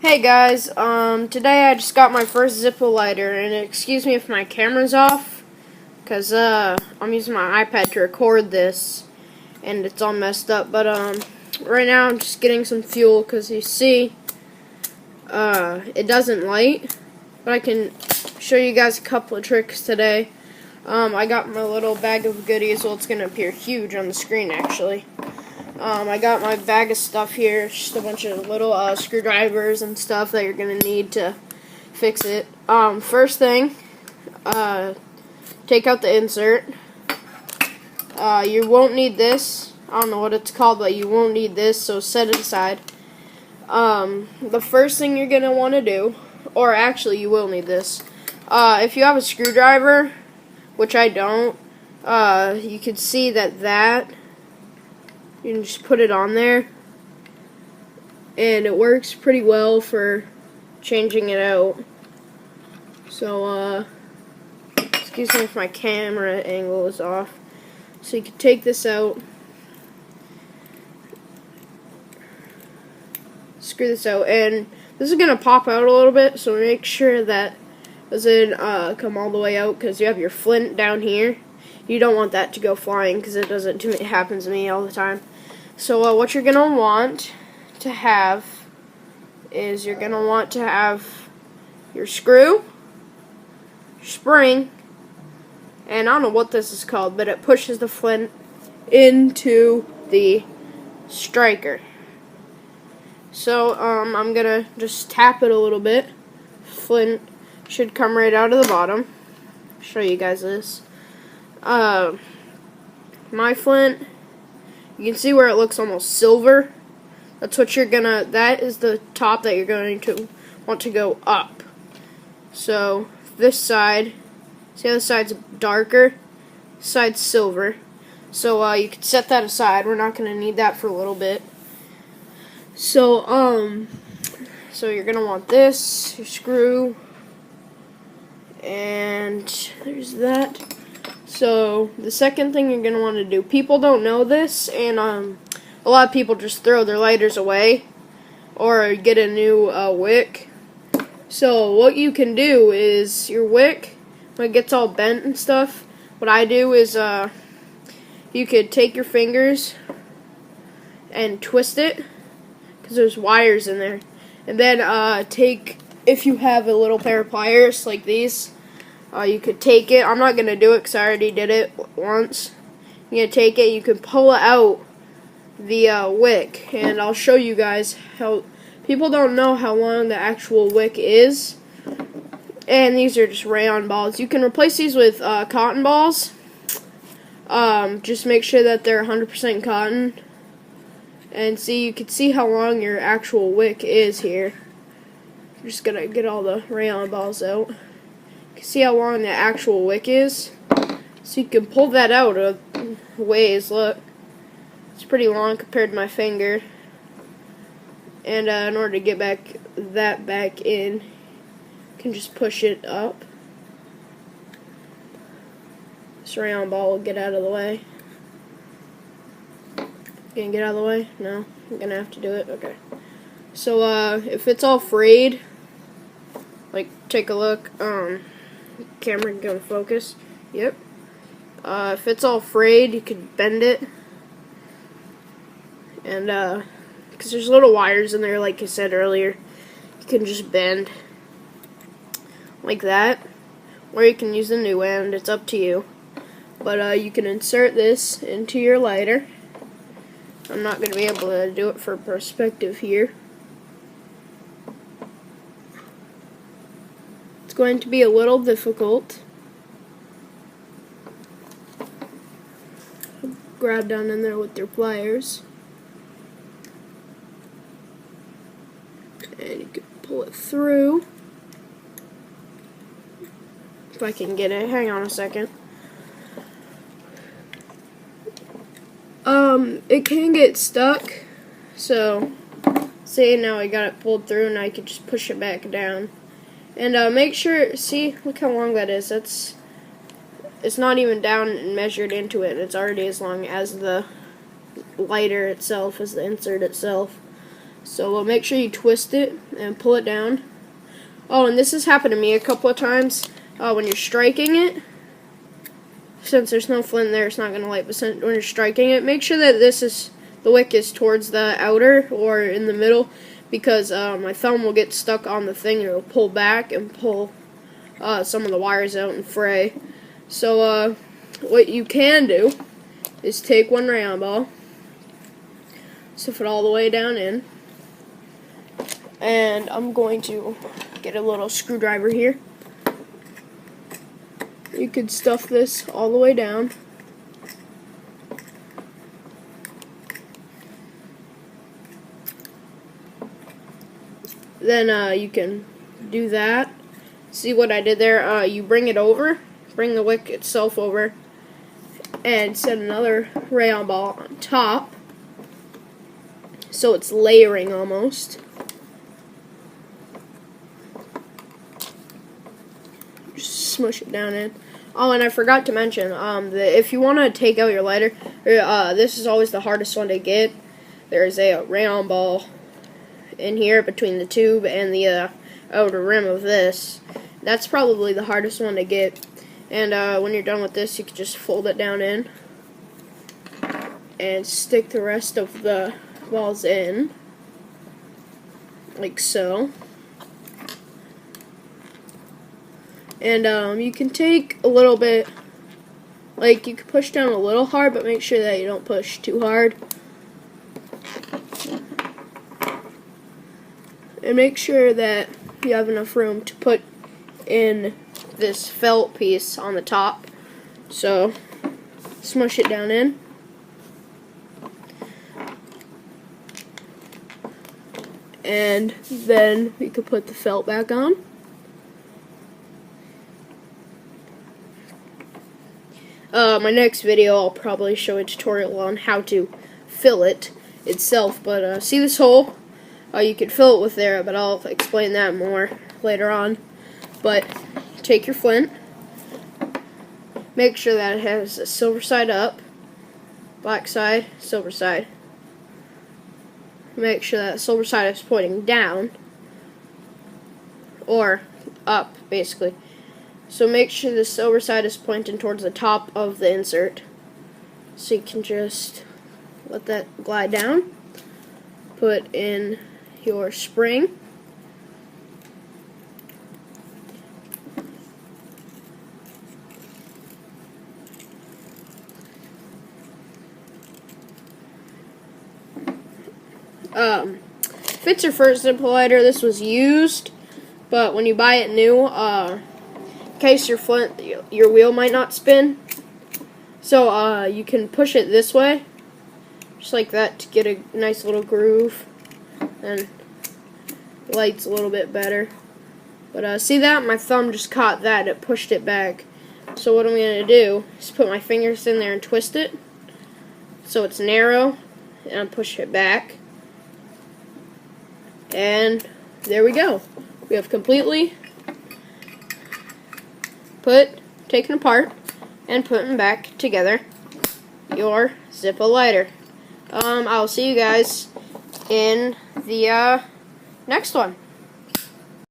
Hey guys, today I just got my first Zippo lighter, and excuse me if my camera's off, because, I'm using my iPad to record this, and it's all messed up, but, right now I'm just getting some fuel, because you see, it doesn't light, but I can show you guys a couple of tricks today. I got my little bag of goodies. Well, it's going to appear huge on the screen, actually. I got my bag of stuff here, just a bunch of little screwdrivers and stuff that you're going to need to fix it. First thing, take out the insert. You won't need this. I don't know what it's called, but you won't need this, so set it aside. The first thing you're going to want to do, or actually you will need this, if you have a screwdriver, which I don't, you can see that you can just put it on there, and it works pretty well for changing it out. So, excuse me if my camera angle is off. So you can take this out, screw this out, and this is going to pop out a little bit, so make sure that it doesn't come all the way out, because you have your flint down here. You don't want that to go flying, because it happens to me all the time. So what you're going to want to have is you're going to want to have your screw, spring, and I don't know what this is called, but it pushes the flint into the striker. So I'm going to just tap it a little bit. Flint should come right out of the bottom. I'll show you guys this. My flint, you can see where it looks almost silver. That is the top that you're going to want to go up. So this side, see how the side's darker? This side's silver. So you can set that aside. We're not going to need that for a little bit. So you're going to want this, your screw, and there's that. So the second thing you're going to want to do, people don't know this, and a lot of people just throw their lighters away or get a new wick. So what you can do is your wick, when it gets all bent and stuff, what I do is you could take your fingers and twist it, because there's wires in there, and then if you have a little pair of pliers like these, you could take it. I'm not going to do it because I already did it once. You're going to take it, you can pull it out the wick, and I'll show you guys how. People don't know how long the actual wick is, and these are just rayon balls. You can replace these with cotton balls. Just make sure that they're 100% cotton, and you can see how long your actual wick is here. I'm just going to get all the rayon balls out. You can see how long the actual wick is, so you can pull that out of ways. Look, it's pretty long compared to my finger, and in order to get that back in, you can just push it up. This rayon ball will get out of the way. Gonna get out of the way? No, I'm gonna have to do it. Okay. So if it's all frayed, like, take a look. Camera gonna focus. Yep. If it's all frayed, you could bend it, and because there's little wires in there, like I said earlier, you can just bend like that, or you can use the new end. It's up to you. But you can insert this into your lighter. I'm not going to be able to do it for perspective here. It's going to be a little difficult. Grab down in there with your pliers, and you can pull it through. If I can get it, hang on a second. It can get stuck, so see, now I got it pulled through, and I can just push it back down. And make sure, see, look how long that is. It's not even down and measured into it. It's already as long as the lighter itself, as the insert itself. So make sure you twist it and pull it down. Oh, and this has happened to me a couple of times. When you're striking it, since there's no flint there, it's not going to light, but when you're striking it, make sure that the wick is towards the outer or in the middle, because my thumb will get stuck on the thing and it'll pull back and pull some of the wires out and fray. So what you can do is take one rayon ball, stuff it all the way down in, and I'm going to get a little screwdriver here. You could stuff this all the way down. Then you can do that. See what I did there? You bring it over, bring the wick itself over, and set another rayon ball on top, so it's layering almost. Just smush it down in. Oh, and I forgot to mention, if you want to take out your lighter, this is always the hardest one to get. There's a rayon ball in here between the tube and the outer rim of this. That's probably the hardest one to get. And when you're done with this, you can just fold it down in and stick the rest of the balls in, like so. And you can take a little bit, like you can push down a little hard, but make sure that you don't push too hard. And make sure that you have enough room to put in this felt piece on the top. So smush it down in. And then we could put the felt back on. My next video, I'll probably show a tutorial on how to fill it itself. But see this hole? You could fill it with there, but I'll explain that more later on. But take your flint, make sure that it has a silver side up, black side, silver side. Make sure that the silver side is pointing down, or up, basically. So make sure the silver side is pointing towards the top of the insert. So you can just let that glide down. Put in your spring. If it's your first Zippo lighter, this was used, but when you buy it new, in case your wheel might not spin, so you can push it this way, just like that, to get a nice little groove, and the light's a little bit better. But see that? My thumb just caught that, it pushed it back. So what I'm going to do is put my fingers in there and twist it, so it's narrow, and push it back. And there we go. We have completely taken apart and putting back together your Zippo lighter. I'll see you guys in the next one.